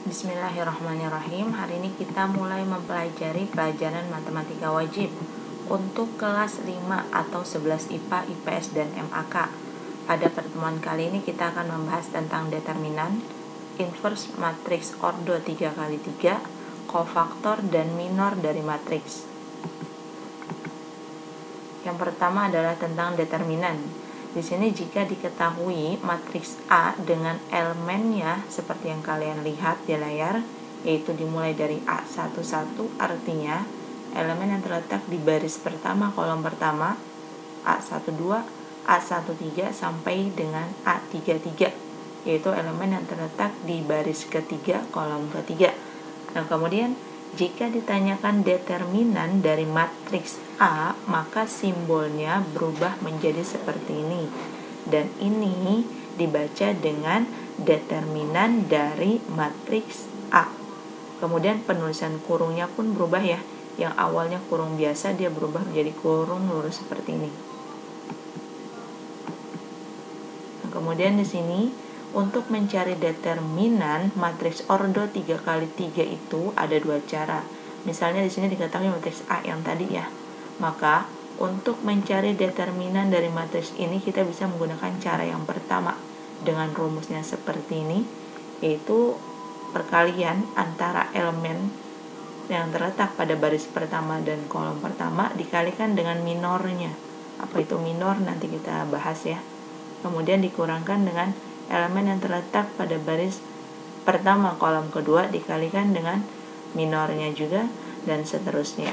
Bismillahirrahmanirrahim. Hari ini kita mulai mempelajari pelajaran matematika wajib untuk kelas 5 atau 11 IPA, IPS, dan MAK. Pada pertemuan kali ini kita akan membahas tentang determinan, inverse matriks ordo 3x3, kofaktor, dan minor dari matriks. Yang pertama adalah tentang determinan. Di sini jika diketahui matriks A dengan elemennya seperti yang kalian lihat di layar, yaitu dimulai dari A11, artinya elemen yang terletak di baris pertama kolom pertama A12, A13 sampai dengan A33, yaitu elemen yang terletak di baris ketiga kolom ketiga. Nah, kemudian jika ditanyakan determinan dari matriks A, maka simbolnya berubah menjadi seperti ini. Dan ini dibaca dengan determinan dari matriks A. Kemudian penulisan kurungnya pun berubah ya. Yang awalnya kurung biasa dia berubah menjadi kurung lurus seperti ini. Nah, kemudian di sini untuk mencari determinan matriks ordo 3x3 itu ada dua cara. Misalnya di sini diketahui matriks A yang tadi ya. Maka untuk mencari determinan dari matriks ini kita bisa menggunakan cara yang pertama dengan rumusnya seperti ini, yaitu perkalian antara elemen yang terletak pada baris pertama dan kolom pertama dikalikan dengan minornya. Apa itu minor nanti kita bahas ya. Kemudian dikurangkan dengan elemen yang terletak pada baris pertama kolom kedua dikalikan dengan minornya juga, dan seterusnya.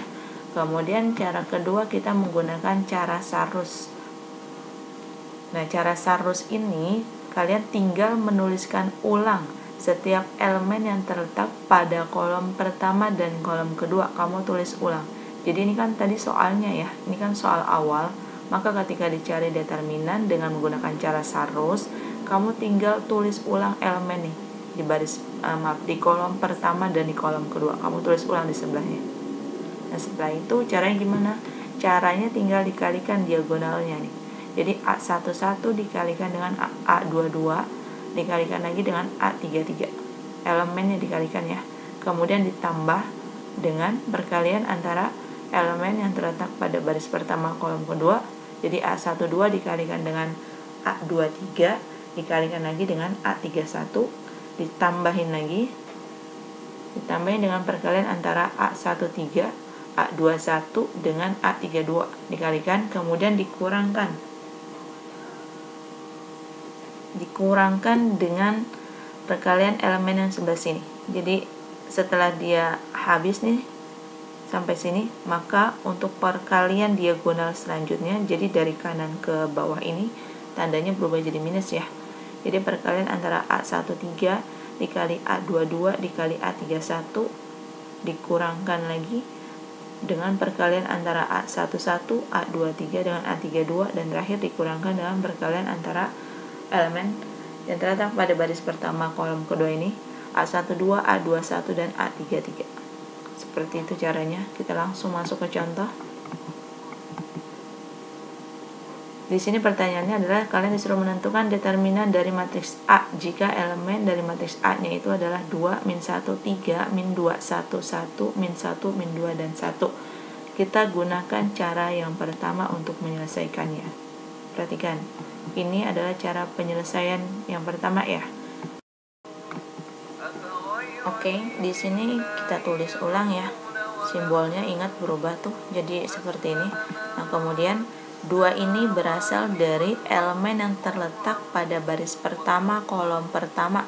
Kemudian cara kedua kita menggunakan cara Sarus. Nah, cara Sarus ini kalian tinggal menuliskan ulang setiap elemen yang terletak pada kolom pertama dan kolom kedua, kamu tulis ulang. Jadi ini kan tadi soalnya ya, ini kan soal awal. Maka ketika dicari determinan dengan menggunakan cara Sarus, kamu tinggal tulis ulang elemen nih di baris di kolom pertama dan di kolom kedua. Kamu tulis ulang di sebelahnya. Nah, setelah itu caranya gimana? Caranya tinggal dikalikan diagonalnya nih. Jadi A11 dikalikan dengan A22 dikalikan lagi dengan A33. Elemennya dikalikan ya. Kemudian ditambah dengan perkalian antara elemen yang terletak pada baris pertama kolom kedua. Jadi A12 dikalikan dengan A23 dikalikan lagi dengan A31, ditambahin dengan perkalian antara A13, A21 dengan A32 dikalikan, kemudian dikurangkan dengan perkalian elemen yang sebelah sini. Jadi setelah dia habis nih sampai sini, maka untuk perkalian diagonal selanjutnya, jadi dari kanan ke bawah ini tandanya berubah jadi minus ya. Jadi perkalian antara A13 dikali A22 dikali A31 dikurangkan lagi dengan perkalian antara A11, A23 dengan A32, dan terakhir dikurangkan dengan perkalian antara elemen yang terletak pada baris pertama kolom kedua ini, A12, A21, dan A33. Seperti itu caranya. Kita langsung masuk ke contoh. Di sini pertanyaannya adalah kalian disuruh menentukan determinan dari matriks A jika elemen dari matriks A-nya itu adalah 2, min 1, 3, min 2, 1, 1, min 1, min 2, dan 1. Kita gunakan cara yang pertama untuk menyelesaikannya. Perhatikan, ini adalah cara penyelesaian yang pertama ya. Oke, di sini kita tulis ulang ya. Simbolnya ingat berubah tuh, jadi seperti ini. Nah, kemudian 2 ini berasal dari elemen yang terletak pada baris pertama kolom pertama.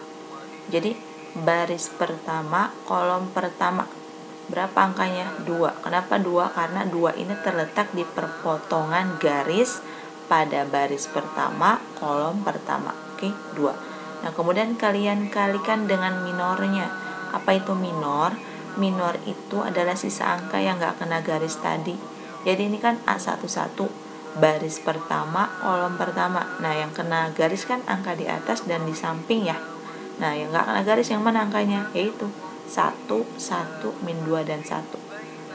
Jadi baris pertama kolom pertama. Berapa angkanya? 2. Kenapa 2? Karena 2 ini terletak di perpotongan garis pada baris pertama kolom pertama. Oke, 2. Nah, kemudian kalian kalikan dengan minornya. Apa itu minor? Minor itu adalah sisa angka yang gak kena garis tadi. Jadi ini kan A11 baris pertama kolom pertama. Nah, yang kena garis kan angka di atas dan di samping ya. Nah, yang gak kena garis yang mana angkanya? Yaitu 1, 1, min 2, dan 1.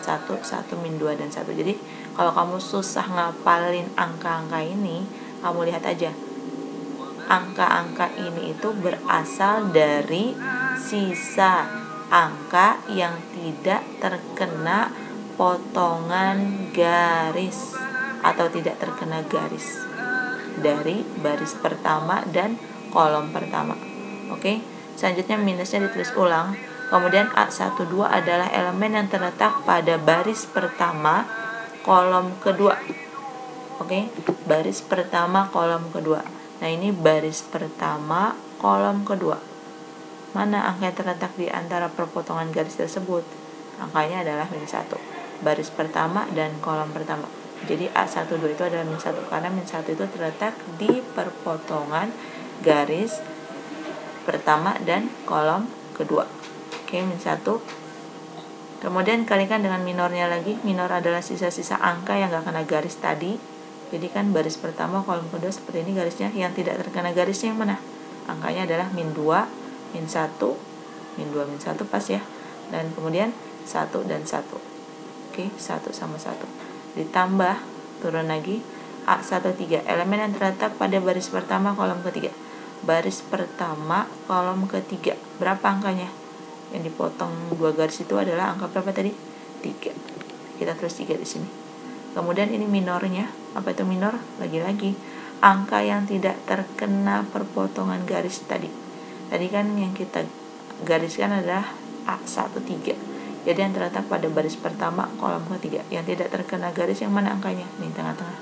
1, 1, min 2, dan 1. Jadi kalau kamu susah ngapalin angka-angka ini, kamu lihat aja angka-angka ini itu berasal dari sisa angka yang tidak terkena potongan garis atau tidak terkena garis dari baris pertama dan kolom pertama. Oke, selanjutnya minusnya ditulis ulang. Kemudian A12 adalah elemen yang terletak pada baris pertama kolom kedua. Oke, baris pertama kolom kedua. Nah, ini baris pertama kolom kedua. Mana angka yang terletak di antara perpotongan garis tersebut? Angkanya adalah -1. Baris pertama dan kolom pertama. Jadi A12 itu adalah -1 karena -1 itu terletak di perpotongan garis pertama dan kolom kedua. Oke, -1. Kemudian kalikan dengan minornya lagi. Minor adalah sisa-sisa angka yang gak kena garis tadi. Jadi kan baris pertama kolom kedua seperti ini garisnya. Yang tidak terkena garisnya yang mana? Angkanya adalah -2, -1, -2, -1 pas ya. Dan kemudian 1 dan 1. Oke, 1 sama 1. Ditambah, turun lagi, A13, elemen yang terletak pada baris pertama kolom ketiga. Baris pertama kolom ketiga. Berapa angkanya? Yang dipotong 2 garis itu adalah angka berapa tadi? 3. Kita tulis 3 di sini. Kemudian ini minornya. Apa itu minor? Lagi-lagi angka yang tidak terkena perpotongan garis tadi. Tadi kan yang kita gariskan adalah A13. Jadi yang terletak pada baris pertama kolom ketiga. Yang tidak terkena garis yang mana angkanya? Nih, tengah-tengah.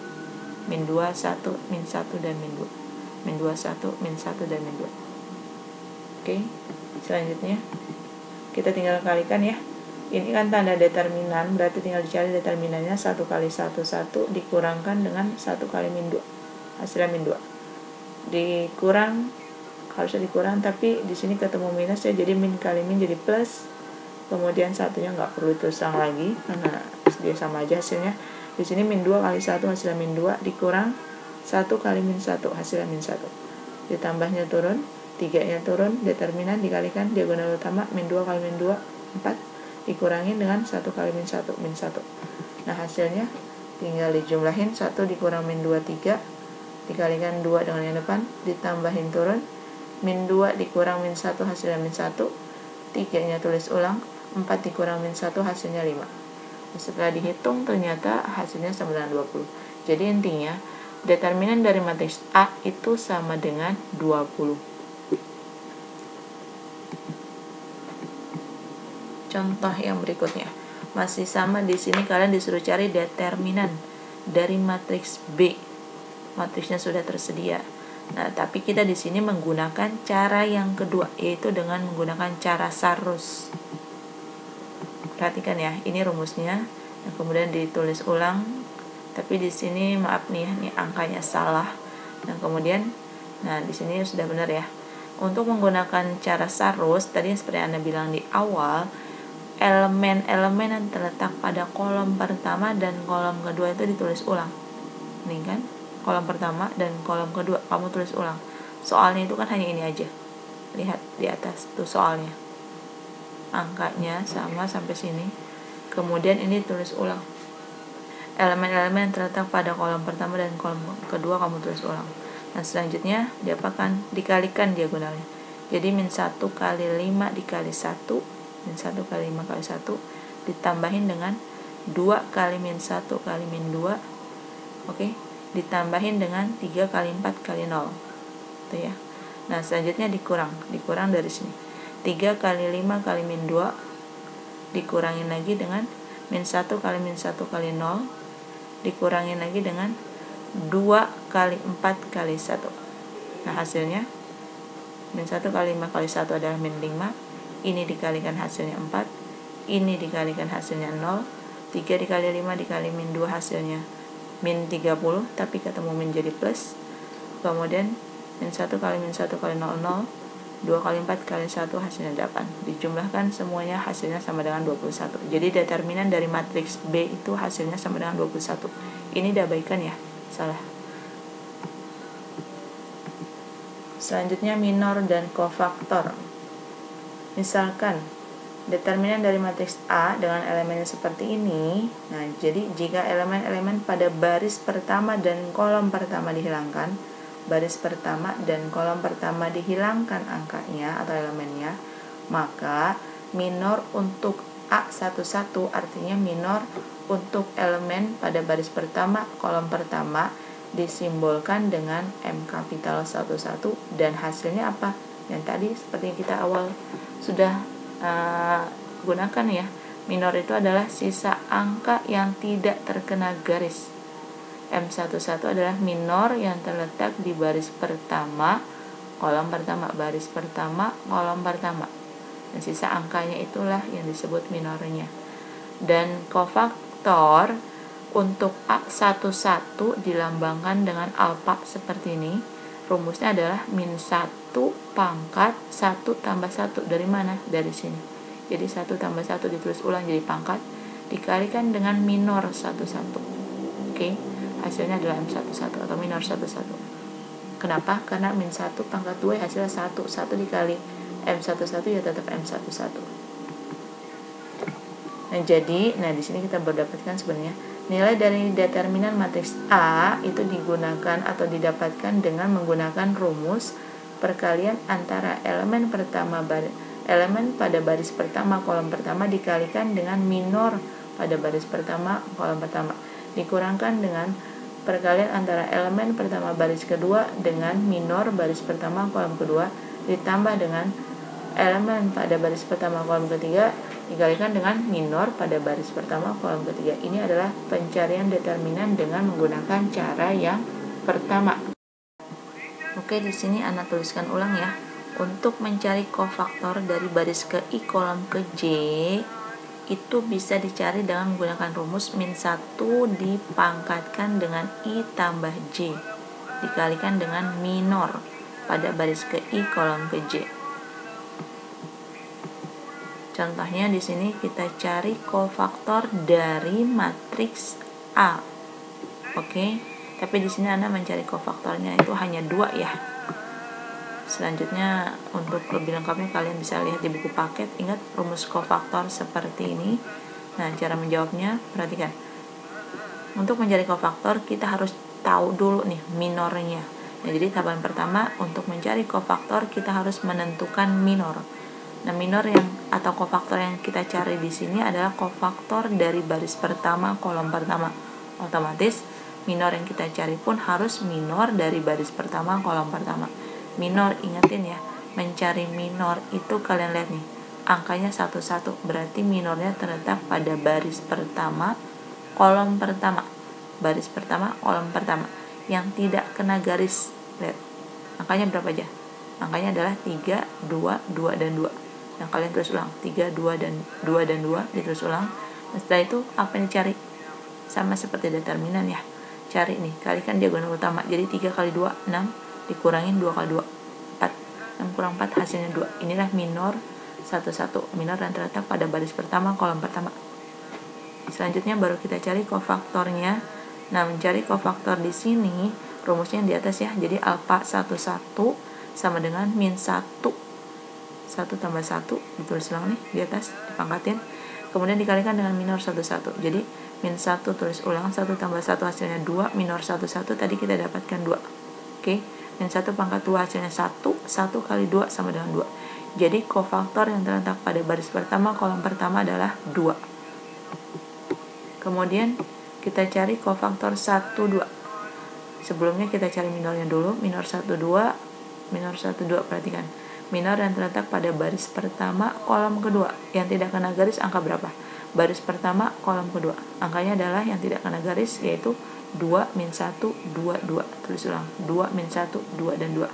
-2, 1, -1 dan -2. -2, 1, -1 dan -2. Oke, selanjutnya kita tinggal kalikan ya. Ini kan tanda determinan, berarti tinggal dicari determinannya. 1 kali 1, 1 dikurangkan dengan 1 kali -2. Hasilnya -2. Dikurang, harusnya dikurang, tapi di sini ketemu minus ya, jadi min kali min jadi plus. Kemudian satunya nggak perlu terus lagi karena dia sama aja hasilnya. Di sini -2 kali 1 hasilnya -2 dikurang 1 kali -1 hasilnya -1. Ditambahnya turun, 3-nya turun, determinan dikalikan diagonal utama -2 kali -2 4 dikurangin dengan 1 kali -1 -1. Nah, hasilnya tinggal dijumlahin 1 dikurang -2 3 dikalikan 2 dengan yang depan, ditambahin turun, -2 dikurang -1 hasilnya -1, 3-nya tulis ulang, 4 dikurang -1 hasilnya 5. Setelah dihitung ternyata hasilnya sama dengan 20. Jadi intinya determinan dari matriks A itu sama dengan 20. Contoh yang berikutnya masih sama. Di sini kalian disuruh cari determinan dari matriks B. Matriksnya sudah tersedia. Nah, tapi kita di sini menggunakan cara yang kedua, yaitu dengan menggunakan cara Sarus. Perhatikan ya, ini rumusnya. Nah, kemudian ditulis ulang. Tapi di sini maaf nih, ini angkanya salah. Nah, kemudian, di sini sudah benar ya. Untuk menggunakan cara Sarus, tadi seperti Anda bilang di awal, elemen-elemen yang terletak pada kolom pertama dan kolom kedua itu ditulis ulang. Nih kan, kolom pertama dan kolom kedua kamu tulis ulang. Soalnya itu kan hanya ini aja. Lihat di atas tuh soalnya. Angkanya sama sampai sini. Kemudian ini tulis ulang. Elemen-elemen yang terletak pada kolom pertama dan kolom kedua kamu tulis ulang. Nah, selanjutnya diapakan? Dikalikan diagonalnya. Jadi -1 kali 5 dikali 1, -1 kali 5 kali 1 ditambahin dengan 2 kali -1 kali -2. Oke, ditambahin dengan 3 kali 4 kali 0. Itu ya. Nah, selanjutnya dikurang dari sini. 3 kali 5 kali -2 dikurangin lagi dengan -1 kali -1 kali 0 dikurangin lagi dengan 2 kali 4 kali 1. Nah, hasilnya -1 kali 5 kali 1 adalah -5. Ini dikalikan hasilnya 4. Ini dikalikan hasilnya 0. 3 dikali 5 dikali -2 hasilnya -30, tapi ketemu min jadi plus. Kemudian -1 kali -1 kali 0 0. 2 kali 4 kali 1 hasilnya 8. Dijumlahkan semuanya hasilnya sama dengan 21. Jadi determinan dari matriks B itu hasilnya sama dengan 21. Ini diabaikan ya, salah. Selanjutnya minor dan kofaktor. Misalkan determinan dari matriks A dengan elemennya seperti ini. Nah, jadi jika elemen-elemen pada baris pertama dan kolom pertama dihilangkan, baris pertama dan kolom pertama dihilangkan angkanya atau elemennya, maka minor untuk A11 artinya minor untuk elemen pada baris pertama kolom pertama disimbolkan dengan M kapital 11 dan hasilnya apa? Yang tadi seperti yang kita awal sudah gunakan ya. Minor itu adalah sisa angka yang tidak terkena garis. M11 adalah minor yang terletak di baris pertama kolom pertama, baris pertama kolom pertama. Dan sisa angkanya itulah yang disebut minornya. Dan kofaktor untuk A11 dilambangkan dengan alfa seperti ini. Rumusnya adalah min 1 pangkat 1 tambah 1. Dari mana? Dari sini. Jadi 1 tambah 1 ditulis ulang jadi pangkat, dikalikan dengan minor 11. Oke, hasilnya adalah M11 atau minor 11. Kenapa? Karena min 1 pangkat 2 hasilnya 1. 1 dikali M11 ya tetap M11. Nah, jadi, di sini kita berdapatkan sebenarnya nilai dari determinan matriks A itu digunakan atau didapatkan dengan menggunakan rumus perkalian antara elemen pada baris pertama kolom pertama dikalikan dengan minor pada baris pertama kolom pertama dikurangkan dengan perkalian antara elemen pertama baris kedua dengan minor baris pertama kolom kedua ditambah dengan elemen pada baris pertama kolom ketiga dikalikan dengan minor pada baris pertama kolom ketiga. Ini adalah pencarian determinan dengan menggunakan cara yang pertama. Oke, di sini Ana tuliskan ulang ya. Untuk mencari kofaktor dari baris ke I kolom ke J itu bisa dicari dengan menggunakan rumus min 1 dipangkatkan dengan I tambah J dikalikan dengan minor pada baris ke I kolom ke J. Contohnya di sini kita cari kofaktor dari matriks A. Oke, tapi di sini Anda mencari kofaktornya itu hanya 2 ya. Selanjutnya untuk lebih lengkapnya kalian bisa lihat di buku paket. Ingat rumus kofaktor seperti ini. Nah, cara menjawabnya perhatikan. Untuk mencari kofaktor kita harus tahu dulu nih minornya. Nah, jadi tahapan pertama untuk mencari kofaktor kita harus menentukan minor. Nah, minor atau kofaktor yang kita cari di sini adalah kofaktor dari baris pertama kolom pertama. Otomatis minor yang kita cari pun harus minor dari baris pertama kolom pertama. Minor, ingetin ya, mencari minor itu kalian lihat nih, angkanya 11, berarti minornya terletak pada baris pertama kolom pertama. Baris pertama kolom pertama yang tidak kena garis. Lihat, angkanya berapa aja? Angkanya adalah 3, 2, 2 dan 2. Nah, kalian tulis ulang 3, 2 dan 2 ditulis ulang. Nah, setelah itu apa yang dicari? Sama seperti determinan ya. Cari nih, kalikan diagonal utama. Jadi 3 kali 2 6 dikurangin 2 kali 2 4. 6 kurang 4 hasilnya 2. Inilah minor 11. Minor yang terletak pada baris pertama kolom pertama. Selanjutnya baru kita cari kofaktornya. Nah, mencari kofaktor di sini rumusnya yang di atas ya. Jadi alfa 11 sama dengan min 1 tambah 1 ditulis ulang nih di atas dipangkatin, kemudian dikalikan dengan minor 11. Jadi min 1 tulis ulang 1 tambah 1 hasilnya 2, minor 11 tadi kita dapatkan 2. Oke, min 1 pangkat 2 hasilnya 1 kali 2 sama dengan 2. Jadi kofaktor yang terletak pada baris pertama kolom pertama adalah 2. Kemudian kita cari kofaktor 1 2. Sebelumnya kita cari minornya dulu. Minor 1 2 perhatikan. Minor yang terletak pada baris pertama kolom kedua. Yang tidak kena garis angka berapa? Baris pertama kolom kedua. Angkanya adalah yang tidak kena garis, yaitu 2 min 1 2 2. Tulis ulang 2 min 1 2 dan 2.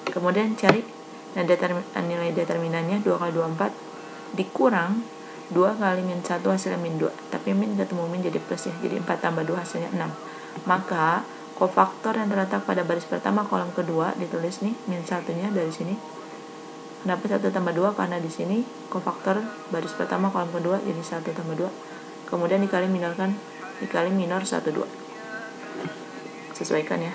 Kemudian cari nilai determinannya 2 kali 2 4 dikurang 2 kali min 1 hasilnya min 2. Tapi min ketemu min jadi plus ya. Jadi 4 tambah 2 hasilnya 6. Maka kofaktor yang terletak pada baris pertama kolom kedua ditulis nih min 1-nya dari sini. Kenapa 1 tambah 2? Karena di sini kofaktor baris pertama kolom kedua jadi 1 tambah 2. Kemudian dikali minor 1 2. Sesuaikan ya.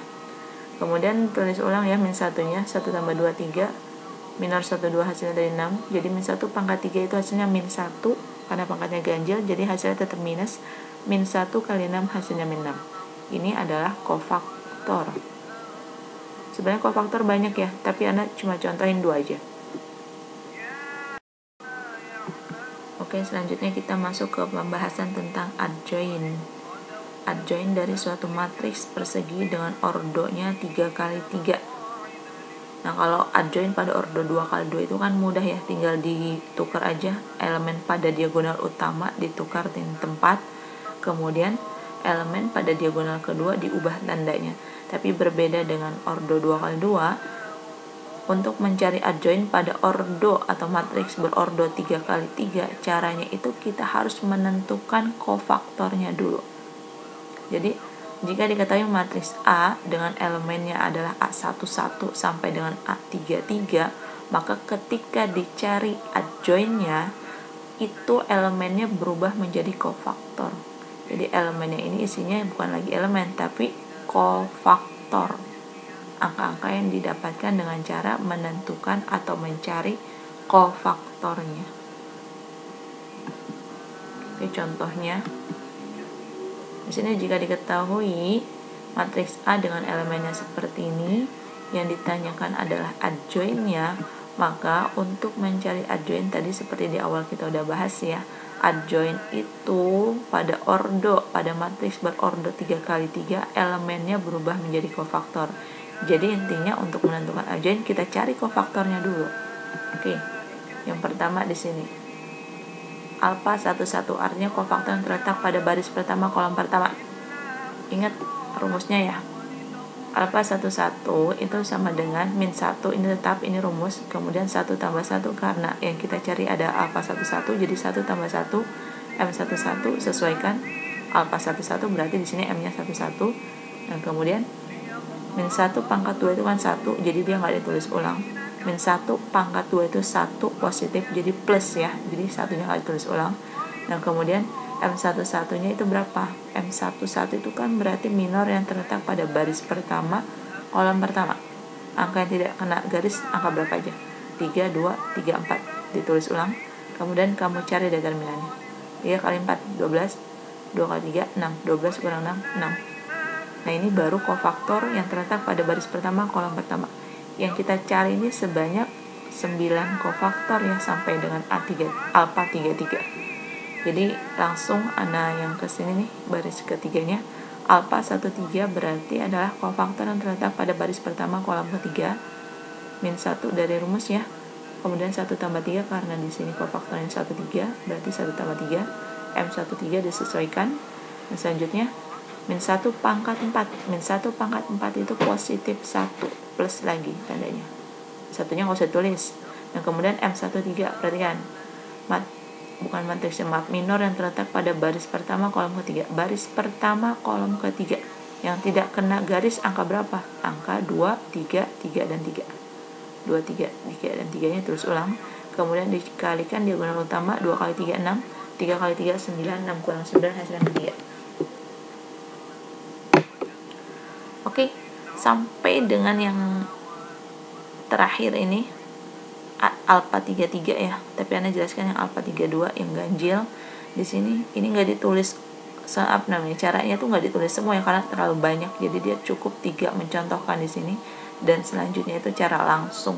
Kemudian tulis ulang ya min 1-nya 1 tambah 2 3. Minor 1 2 hasilnya dari 6. Jadi min 1 pangkat 3 itu hasilnya min 1 karena pangkatnya ganjil, jadi hasilnya tetap minus. Min 1 kali 6 hasilnya min 6. Ini adalah kofaktor. Sebenarnya kofaktor banyak ya, tapi Ana cuma contohin 2 aja. Oke, selanjutnya kita masuk ke pembahasan tentang adjoint. Adjoint dari suatu matriks persegi dengan ordonya 3x3. Nah, kalau adjoint pada ordo 2x2 itu kan mudah ya, tinggal ditukar aja elemen pada diagonal utama ditukar tempat, kemudian elemen pada diagonal kedua diubah tandanya. Tapi berbeda dengan ordo 2x2, untuk mencari adjoint pada ordo atau matriks berordo 3x3, caranya itu kita harus menentukan kofaktornya dulu. Jadi jika diketahui matriks A dengan elemennya adalah A11 sampai dengan A33, maka ketika dicari adjointnya itu elemennya berubah menjadi kofaktor. Jadi elemennya ini isinya bukan lagi elemen tapi kofaktor. Angka-angka yang didapatkan dengan cara menentukan atau mencari kofaktornya. Oke, contohnya di sini jika diketahui matriks A dengan elemennya seperti ini, yang ditanyakan adalah adjointnya, maka untuk mencari adjoint tadi seperti di awal kita udah bahas ya, adjoint itu pada matriks berordo 3x3 elemennya berubah menjadi kofaktor. Jadi intinya untuk menentukan adjoint kita cari kofaktornya dulu. Oke, yang pertama di sini alpha 11 artinya kofaktor yang terletak pada baris pertama kolom pertama. Ingat rumusnya ya. Alpha 11 itu sama dengan min 1, ini tetap, ini rumus. Kemudian 1 tambah 1 karena yang kita cari ada alpha 11, jadi 1 tambah 1 M11 sesuaikan alpha 11 berarti di sini M-nya 11. Dan kemudian min 1 pangkat 2 itu kan 1, jadi dia nggak ditulis ulang. Min 1 pangkat 2 itu 1 positif, jadi plus ya, jadi satunya nggak ditulis ulang. Dan kemudian M11 nya itu berapa? M11 itu kan berarti minor yang terletak pada baris pertama kolom pertama. Angka yang tidak kena garis angka berapa aja? 3, 2, 3, 4 ditulis ulang. Kemudian kamu cari determinannya. 3 kali 4 12, 2 kali 3 6, 12 kurang 6 6. Nah, ini baru kofaktor yang terletak pada baris pertama kolom pertama. Yang kita cari ini sebanyak 9 kofaktor ya sampai dengan alpha 33. Jadi langsung Ana yang kesini nih baris ketiganya, alpha 13 berarti adalah kofaktor yang terletak pada baris pertama kolom ketiga. Min 1 dari rumus ya. Kemudian 1 tambah 3 karena di sini kofaktornya 13 berarti 1 tambah 3 M13 disesuaikan. Dan selanjutnya min 1 pangkat 4. Min 1 pangkat 4 itu positif 1 plus lagi tandanya. Satunya nggak usah tulis. Dan kemudian M13 perhatikan. Bukan matriks minor yang terletak pada baris pertama kolom ketiga. Baris pertama kolom ketiga. Yang tidak kena garis angka berapa? Angka 2, 3, 3 dan 3. 2, 3, 3 dan 3 nya terus ulang. Kemudian dikalikan diagonal utama 2 kali 3 6, 3 kali 3 9, 6 kurang 9 hasilnya 3. Oke, sampai dengan yang terakhir ini alpha 33 ya. Tapi Anda jelaskan yang alpha 32 yang ganjil. Di sini ini nggak ditulis caranya tuh nggak ditulis semua ya karena terlalu banyak. Jadi dia cukup 3 mencontohkan di sini dan selanjutnya itu cara langsung.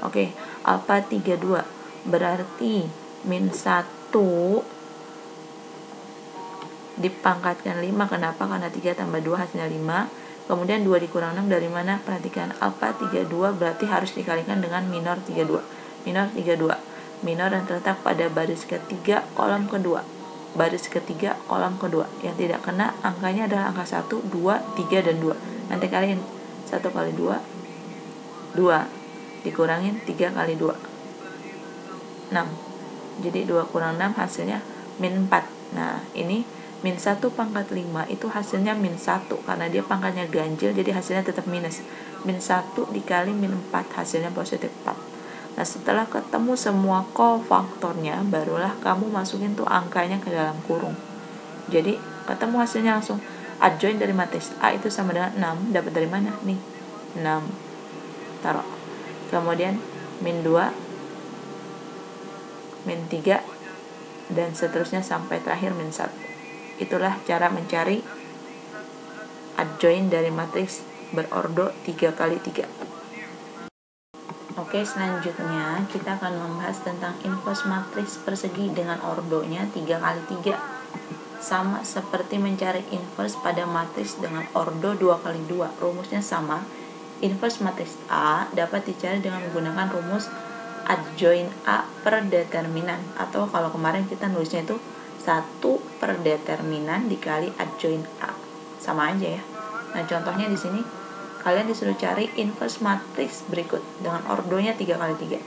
Oke, alpha 32 berarti min 1 dipangkatkan 5. Kenapa? Karena 3 tambah 2 hasilnya 5. Kemudian 2 dikurang 6 dari mana? Perhatikan, alpha 32 berarti harus dikalikan dengan minor 32. Minor 32. Minor yang terletak pada baris ketiga kolom kedua. Baris ketiga kolom kedua. Yang tidak kena angkanya adalah angka 1, 2, 3, dan 2. Nanti kaliin 1 kali 2, 2. Dikurangin 3 kali 2. 6. Jadi 2 kurang 6 hasilnya min 4. Nah, ini min 1 pangkat 5 itu hasilnya min 1 karena dia pangkatnya ganjil jadi hasilnya tetap minus. Min 1 dikali min 4 hasilnya positif 4. Nah, setelah ketemu semua kofaktornya barulah kamu masukin tuh angkanya ke dalam kurung. Jadi ketemu hasilnya langsung. Adjoint dari matriks A itu sama dengan 6. Dapat dari mana? Nih 6. Taruh. Kemudian min 2, min 3, dan seterusnya sampai terakhir min 1. Itulah cara mencari adjoint dari matriks berordo 3 kali 3. Oke, selanjutnya kita akan membahas tentang inverse matriks persegi dengan ordonya 3 kali 3. Sama seperti mencari inverse pada matriks dengan ordo 2 kali 2. Rumusnya sama. Inverse matriks A dapat dicari dengan menggunakan rumus adjoin A per determinan, atau kalau kemarin kita nulisnya itu 1 per determinan dikali adjoin A. Sama aja ya. Nah, contohnya di sini kalian disuruh cari inverse matriks berikut dengan ordonya 3 kali 3.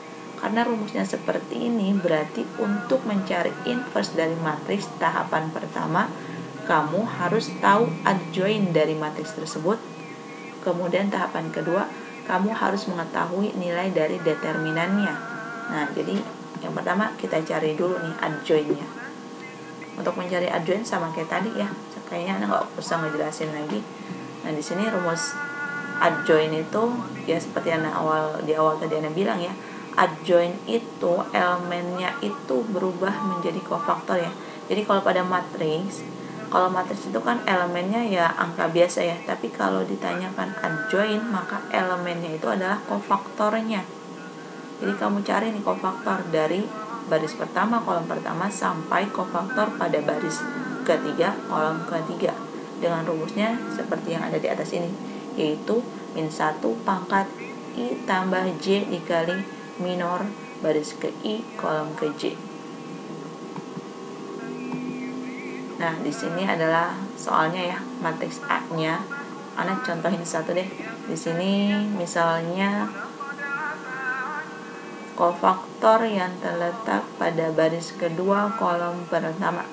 Karena rumusnya seperti ini, berarti untuk mencari inverse dari matriks tahapan pertama, kamu harus tahu adjoin dari matriks tersebut. Kemudian tahapan kedua, kamu harus mengetahui nilai dari determinannya. Nah, jadi yang pertama kita cari dulu nih adjoinnya. Untuk mencari adjoin sama kayak tadi ya, kayaknya Anda nggak usah ngejelasin lagi. Nah, di sini rumus adjoin itu ya seperti yang di awal tadi Anda bilang ya, adjoin itu elemennya itu berubah menjadi kofaktor ya. Jadi kalau pada matriks, kalau matriks itu kan elemennya ya angka biasa ya, tapi kalau ditanyakan adjoin maka elemennya itu adalah kofaktornya. Jadi kamu cari nih kofaktor dari baris pertama kolom pertama sampai kofaktor pada baris ketiga kolom ketiga dengan rumusnya seperti yang ada di atas ini, yaitu min 1 pangkat I tambah J dikali minor baris ke I kolom ke J. Nah, di sini adalah soalnya ya, matriks A-nya. Anak contohin satu deh. Di sini misalnya kofaktor yang terletak pada baris kedua kolom pertama.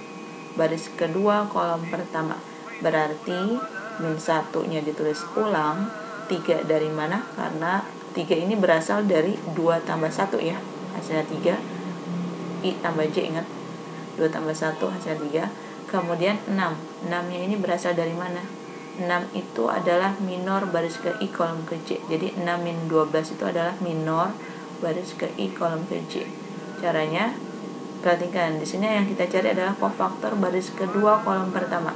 Baris kedua kolom pertama. Berarti min 1-nya ditulis ulang. 3 dari mana? Karena 3 ini berasal dari 2 tambah 1 ya. Hasilnya 3. I tambah J, ingat. 2 tambah 1 hasilnya 3. Kemudian 6. 6-nya ini berasal dari mana? 6 itu adalah minor baris ke I kolom ke J. Jadi 6 min 12 itu adalah minor baris ke I kolom ke J. Caranya, perhatikan di sini yang kita cari adalah kofaktor baris kedua kolom pertama.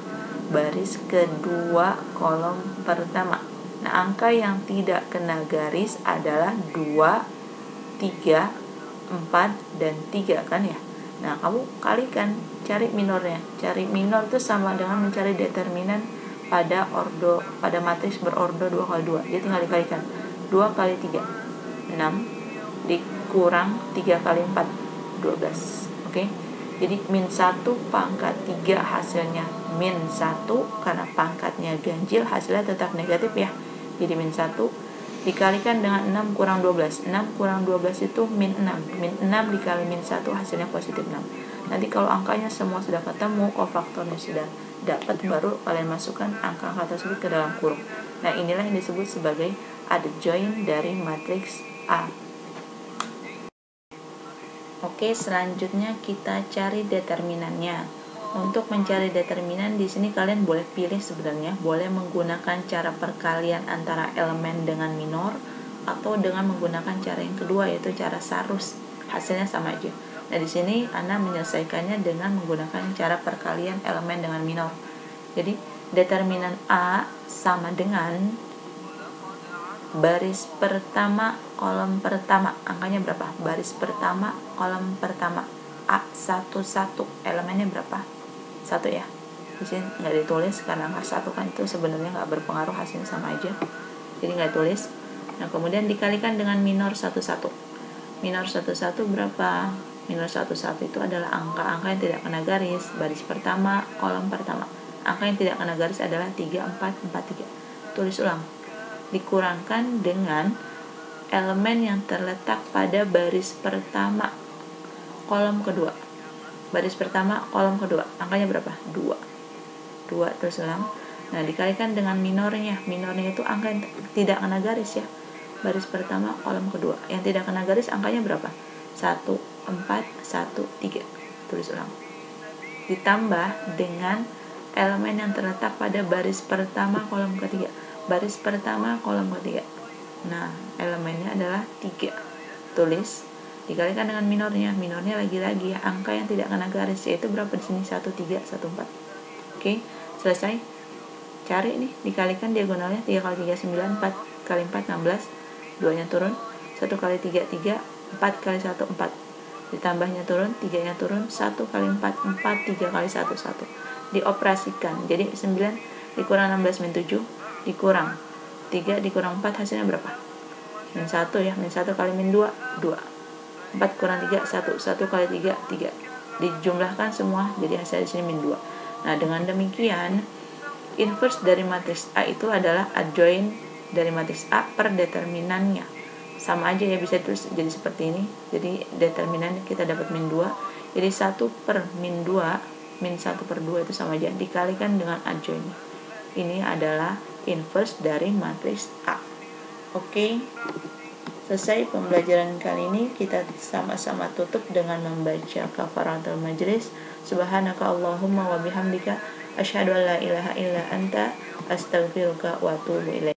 Baris kedua kolom pertama. Nah, angka yang tidak kena garis adalah 2, 3, 4, dan 3 kan ya. Nah, kamu kalikan, cari minornya. Cari minor itu sama dengan mencari determinan pada matriks berordo 2 kali 2. Jadi tinggal dikalikan. 2 kali 3, 6, dikurang 3 kali 4, 12. Oke? Jadi min 1 pangkat 3 hasilnya min 1, karena pangkatnya ganjil hasilnya tetap negatif ya. Jadi min 1 dikalikan dengan 6 kurang 12. 6 kurang 12 itu min 6. Min 6 dikali min 1 hasilnya positif 6. Nanti kalau angkanya semua sudah ketemu, kofaktornya sudah dapat, baru kalian masukkan angka-angka tersebut ke dalam kurung. Nah, inilah yang disebut sebagai adjoin dari matriks A. Oke, selanjutnya kita cari determinannya. Untuk mencari determinan di sini kalian boleh pilih sebenarnya, boleh menggunakan cara perkalian antara elemen dengan minor atau dengan menggunakan cara yang kedua, yaitu cara sarus. Hasilnya sama aja. Nah, di sini Anda menyelesaikannya dengan menggunakan cara perkalian elemen dengan minor. Jadi, determinan A sama dengan baris pertama kolom pertama. Angkanya berapa? Baris pertama kolom pertama. A11. Elemennya berapa? 1 ya. Di sini nggak ditulis karena angka 1 kan itu sebenarnya nggak berpengaruh, hasilnya sama aja. Jadi nggak tulis. Nah, kemudian dikalikan dengan minor 11. Minor 11 berapa? Minor 11 itu adalah angka-angka yang tidak kena garis, baris pertama kolom pertama. Angka yang tidak kena garis adalah 3, 4, 4, 3. Tulis ulang. Dikurangkan dengan elemen yang terletak pada baris pertama kolom kedua. Baris pertama kolom kedua, angkanya berapa? 2. Terus ulang. Nah, dikalikan dengan minornya. Minornya itu angka yang tidak kena garis ya. Baris pertama kolom kedua. Yang tidak kena garis angkanya berapa? 1, 4, 1, 3. Tulis ulang. Ditambah dengan elemen yang terletak pada baris pertama kolom ketiga. Baris pertama kolom ketiga. Nah, elemennya adalah 3. Tulis. Dikalikan dengan minornya. Minornya lagi-lagi ya, angka yang tidak kena garis, yaitu berapa di sini? 1, 3, 1, 4. Oke, selesai. cari nih, dikalikan diagonalnya 3 kali 3 9, 4 kali 4 16, 2 nya turun, 1 kali 3 3, 4 kali 1 4, ditambahnya turun, 3 nya turun, 1 kali 4 4, 3 kali 1 1, dioperasikan. Jadi 9 dikurang 16 min 7 dikurang 3 dikurang 4 hasilnya berapa? Min 1 ya, min 1 kali min 2 2, 4 kurang 3 1, 1 kali 3 3, dijumlahkan semua jadi hasil di sini min 2. Nah, dengan demikian inverse dari matriks A itu adalah adjoint dari matriks A per determinannya. Sama aja ya, bisa terus jadi seperti ini. Jadi determinan kita dapat min 2. Jadi 1 per min 2, min 1 per 2 itu sama aja dikalikan dengan adjoint. Ini adalah inverse dari matriks A. Oke. Selesai pembelajaran kali ini, kita sama-sama tutup dengan membaca kafaratul majlis. Subhanaka Allahumma wa bihamdika asyhadu an la ilaha illa anta astaghfiruka wa atubu ilaik.